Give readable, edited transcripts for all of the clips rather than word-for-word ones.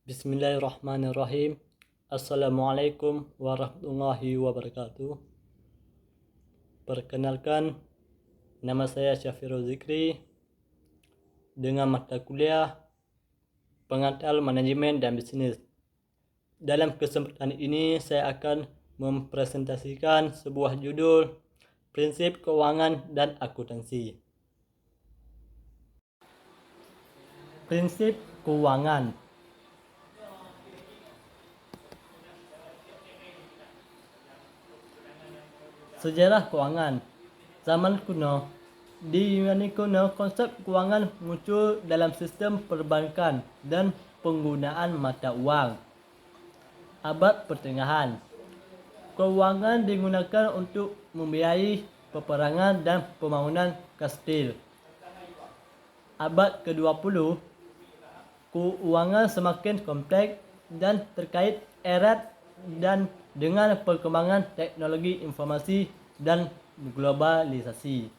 Bismillahirrahmanirrahim. Assalamualaikum warahmatullahi wabarakatuh. Perkenalkan, nama saya Syafirul Zikri dengan mata kuliah Pengantar Manajemen dan Bisnis. Dalam kesempatan ini saya akan mempresentasikan sebuah judul Prinsip Keuangan dan Akuntansi. Prinsip keuangan. Sejarah keuangan. Zaman kuno, di Yunani kuno, konsep keuangan muncul dalam sistem perbankan dan penggunaan mata uang. Abad Pertengahan, keuangan digunakan untuk membiayai peperangan dan pembangunan kastil. Abad ke-20, keuangan semakin kompleks dan terkait erat dan dengan perkembangan teknologi informasi dan globalisasi.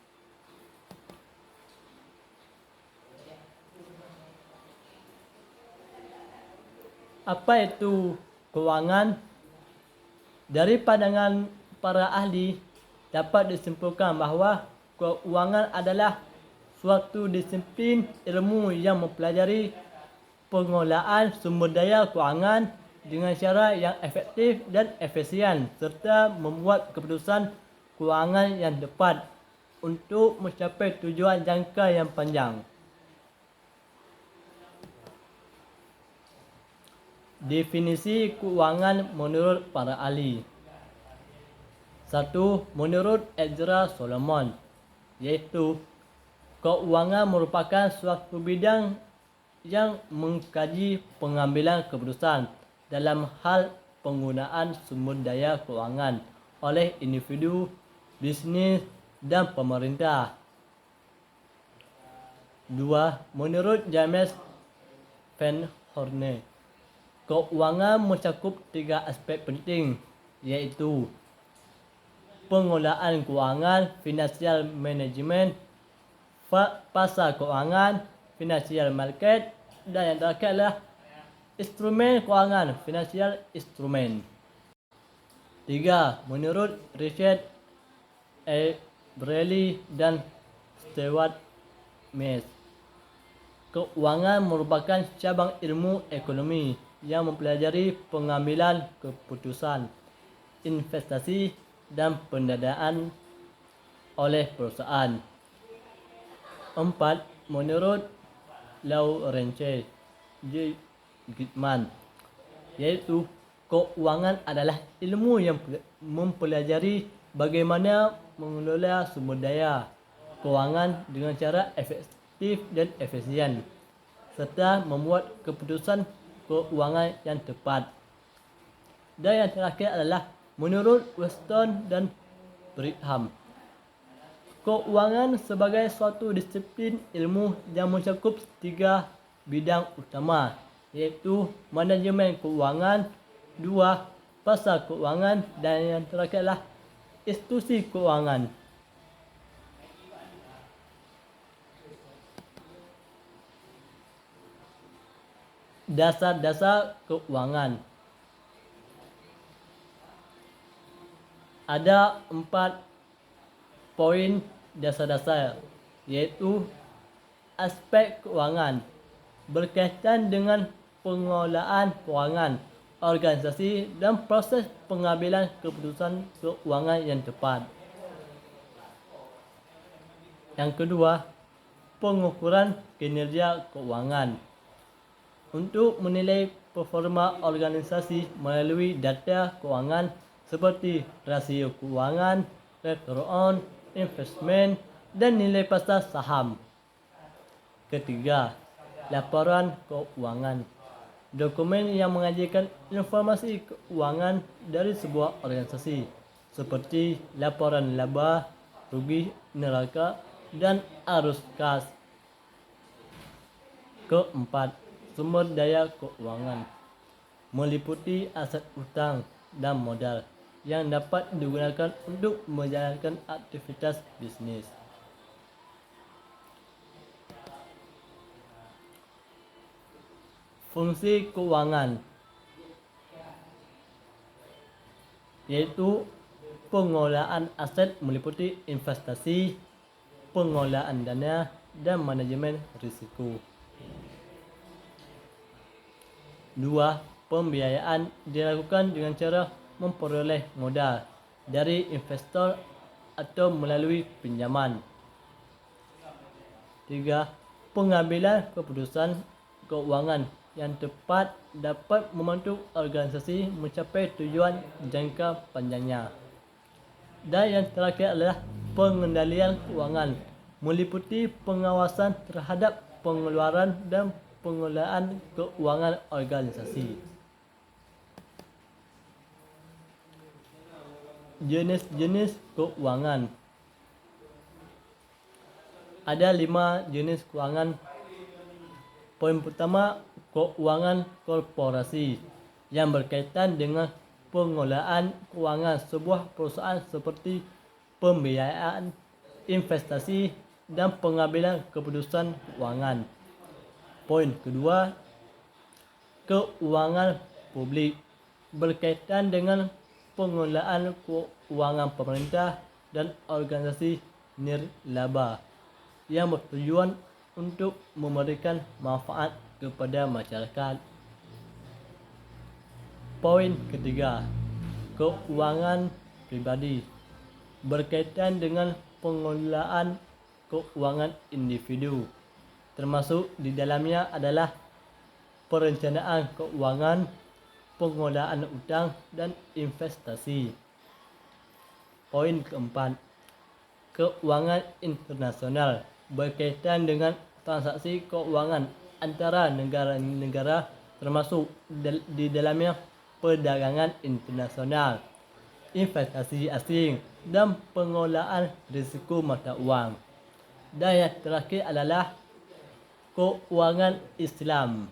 Apa itu keuangan? Dari pandangan para ahli, dapat disimpulkan bahawa keuangan adalah suatu disiplin ilmu yang mempelajari pengelolaan sumber daya keuangan dengan cara yang efektif dan efisien serta membuat keputusan keuangan yang tepat untuk mencapai tujuan jangka yang panjang. Definisi keuangan menurut para ahli. 1. Menurut Ezra Solomon, iaitu keuangan merupakan suatu bidang yang mengkaji pengambilan keputusan dalam hal penggunaan sumber daya keuangan oleh individu, bisnis, dan pemerintah. 2. Menurut James Van Horne, keuangan mencakup 3 aspek penting, iaitu pengelolaan keuangan, financial management, pasar keuangan, financial market, dan yang terakhir adalah instrumen keuangan, financial instrument. 3. Menurut Richard A. Braley dan Stewart Mace, keuangan merupakan cabang ilmu ekonomi yang mempelajari pengambilan keputusan, investasi, dan pendanaan oleh perusahaan. 4. Menurut Lawrence J. Gitman, iaitu keuangan adalah ilmu yang mempelajari bagaimana mengelola sumber daya keuangan dengan cara efektif dan efisien serta membuat keputusan keuangan yang tepat. Dan yang terakhir adalah menurut Weston dan Brigham, keuangan sebagai suatu disiplin ilmu yang mencakup 3 bidang utama, iaitu manajemen keuangan, 2. pasar keuangan, dan yang terakhir adalah institusi keuangan. Dasar-dasar keuangan. Ada 4 poin dasar-dasar, iaitu aspek keuangan berkaitan dengan pengelolaan keuangan, organisasi, dan proses pengambilan keputusan keuangan yang tepat. Yang kedua, pengukuran kinerja keuangan untuk menilai performa organisasi melalui data keuangan seperti rasio keuangan, return on investment, dan nilai pasar saham. Ketiga, laporan keuangan, dokumen yang mengajarkan informasi keuangan dari sebuah organisasi seperti laporan laba, rugi, neraca, dan arus kas. Keempat, sumber daya keuangan meliputi aset hutang dan modal yang dapat digunakan untuk menjalankan aktivitas bisnis. Fungsi keuangan yaitu pengelolaan aset meliputi investasi, pengelolaan dana, dan manajemen risiko. 2. Pembiayaan dilakukan dengan cara memperoleh modal dari investor atau melalui pinjaman. 3. Pengambilan keputusan keuangan yang tepat dapat membantu organisasi mencapai tujuan jangka panjangnya. Dan yang terakhir adalah pengendalian keuangan, meliputi pengawasan terhadap pengeluaran dan pengelolaan keuangan organisasi. Jenis-jenis keuangan. Ada 5 jenis keuangan. Poin pertama, keuangan korporasi yang berkaitan dengan pengelolaan keuangan sebuah perusahaan seperti pembiayaan, investasi, dan pengambilan keputusan keuangan. Poin kedua, keuangan publik berkaitan dengan pengelolaan keuangan pemerintah dan organisasi nirlaba yang bertujuan untuk memberikan manfaat kepada masyarakat. Poin ketiga, keuangan pribadi berkaitan dengan pengelolaan keuangan individu, termasuk di dalamnya adalah perencanaan keuangan, pengelolaan utang, dan investasi. Poin keempat, keuangan internasional berkaitan dengan transaksi keuangan antara negara-negara, termasuk di dalamnya perdagangan internasional, investasi asing, dan pengelolaan risiko mata wang. Dan yang terakhir adalah keuangan Islam.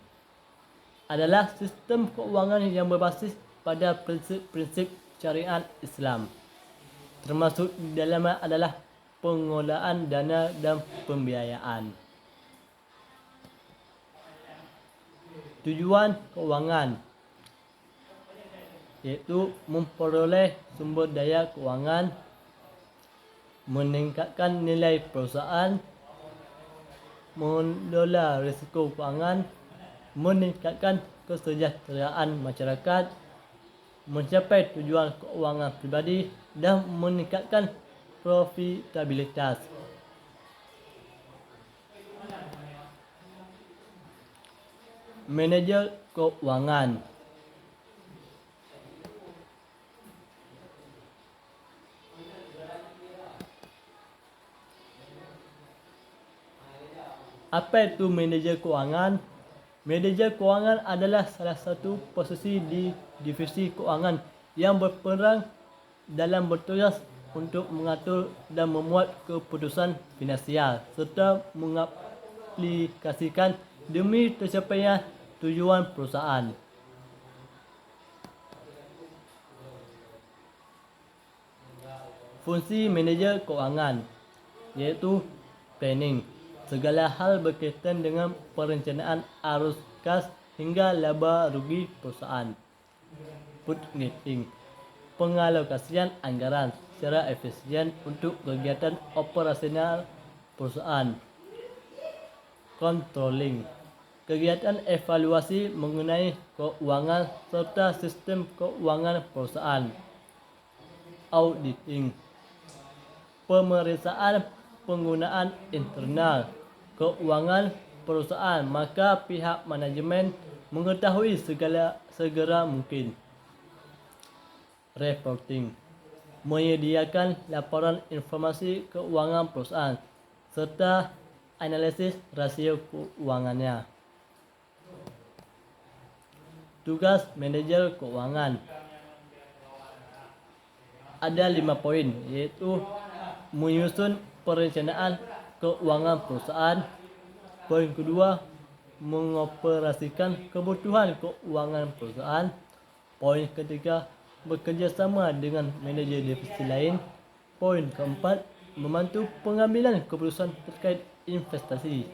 Adalah sistem keuangan yang berbasis pada prinsip-prinsip syariat Islam, termasuk di dalamnya adalah pengelolaan dana dan pembiayaan. Tujuan keuangan iaitu memperoleh sumber daya keuangan, meningkatkan nilai perusahaan, mengelola risiko keuangan, meningkatkan kesejahteraan masyarakat, mencapai tujuan keuangan pribadi, dan meningkatkan profitabilitas. Manajer keuangan. Apa itu manajer keuangan? Manajer keuangan adalah salah satu posisi di divisi keuangan yang berperan dalam bertugas untuk mengatur dan membuat keputusan finansial serta mengaplikasikan demi tercapainya tujuan perusahaan. Fungsi manajer keuangan iaitu planning, segala hal berkaitan dengan perencanaan arus kas hingga laba rugi perusahaan. Budgeting, pengalokasian anggaran secara efisien untuk kegiatan operasional perusahaan. Controlling, kegiatan evaluasi mengenai keuangan serta sistem keuangan perusahaan. Auditing, pemeriksaan penggunaan internal keuangan perusahaan maka pihak manajemen mengetahui segera mungkin. Reporting, menyediakan laporan informasi keuangan perusahaan serta analisis rasio keuangannya. Tugas manajer keuangan. Ada 5 poin, yaitu menyusun perencanaan keuangan perusahaan. Poin kedua, mengoperasikan kebutuhan keuangan perusahaan. Poin ketiga, bekerjasama dengan manajer divisi lain. Poin keempat, membantu pengambilan keputusan terkait investasi.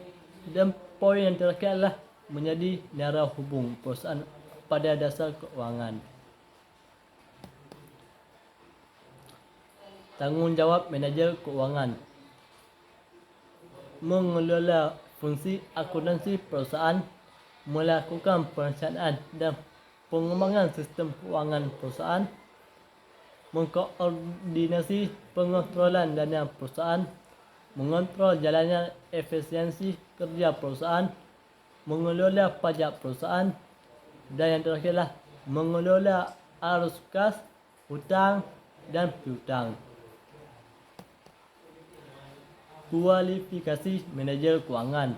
Dan poin yang terakhir adalah menjadi nara hubung perusahaan pada dasar keuangan. Tanggungjawab manajer keuangan mengelola fungsi akuntansi perusahaan, melakukan perencanaan dan pengembangan sistem keuangan perusahaan, mengkoordinasi pengontrolan dana perusahaan, mengontrol jalannya efisiensi kerja perusahaan, mengelola pajak perusahaan, dan yang terakhirlah mengelola arus kas, hutang dan piutang. Kualifikasi manajer keuangan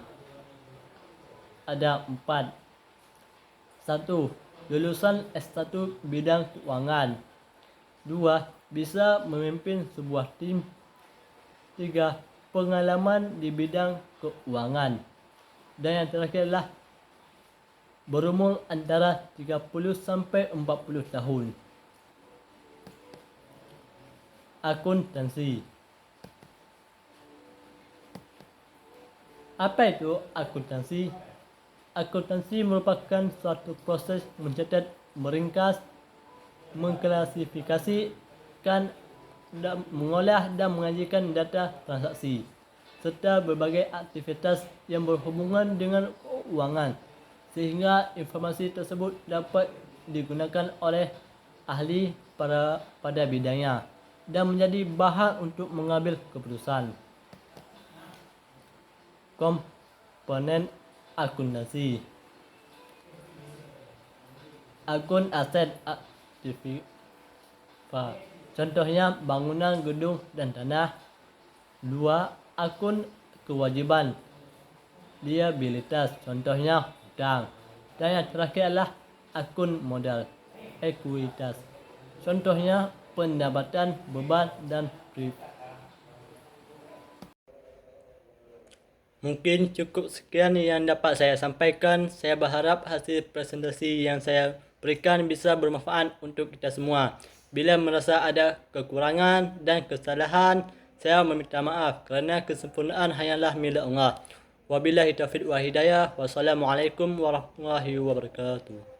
ada 4. 1. Lulusan S1 bidang keuangan. 2. Bisa memimpin sebuah tim. 3. Pengalaman di bidang keuangan. Dan yang terakhir adalah berumur antara 30 sampai 40 tahun. Akuntansi. Apa itu akuntansi? Akuntansi merupakan suatu proses mencatat, meringkas, mengklasifikasikan, mengolah dan mengajikan data transaksi serta berbagai aktivitas yang berhubungan dengan keuangan, sehingga informasi tersebut dapat digunakan oleh ahli pada bidangnya dan menjadi bahan untuk mengambil keputusan. Komponen akuntansi. Akun aset aktif. Contohnya bangunan, gedung dan tanah. 2. Akun kewajiban, liabilitas, contohnya hutang. Dan yang terakhir adalah akun modal, ekuitas, contohnya pendapatan, beban dan privilege. Mungkin cukup sekian yang dapat saya sampaikan. Saya berharap hasil presentasi yang saya berikan bisa bermanfaat untuk kita semua. Bila merasa ada kekurangan dan kesalahan, saya meminta maaf kerana kesempurnaan hanyalah milik Allah. Wabillahi taufiq wa hidayah. Wassalamualaikum warahmatullahi wabarakatuh.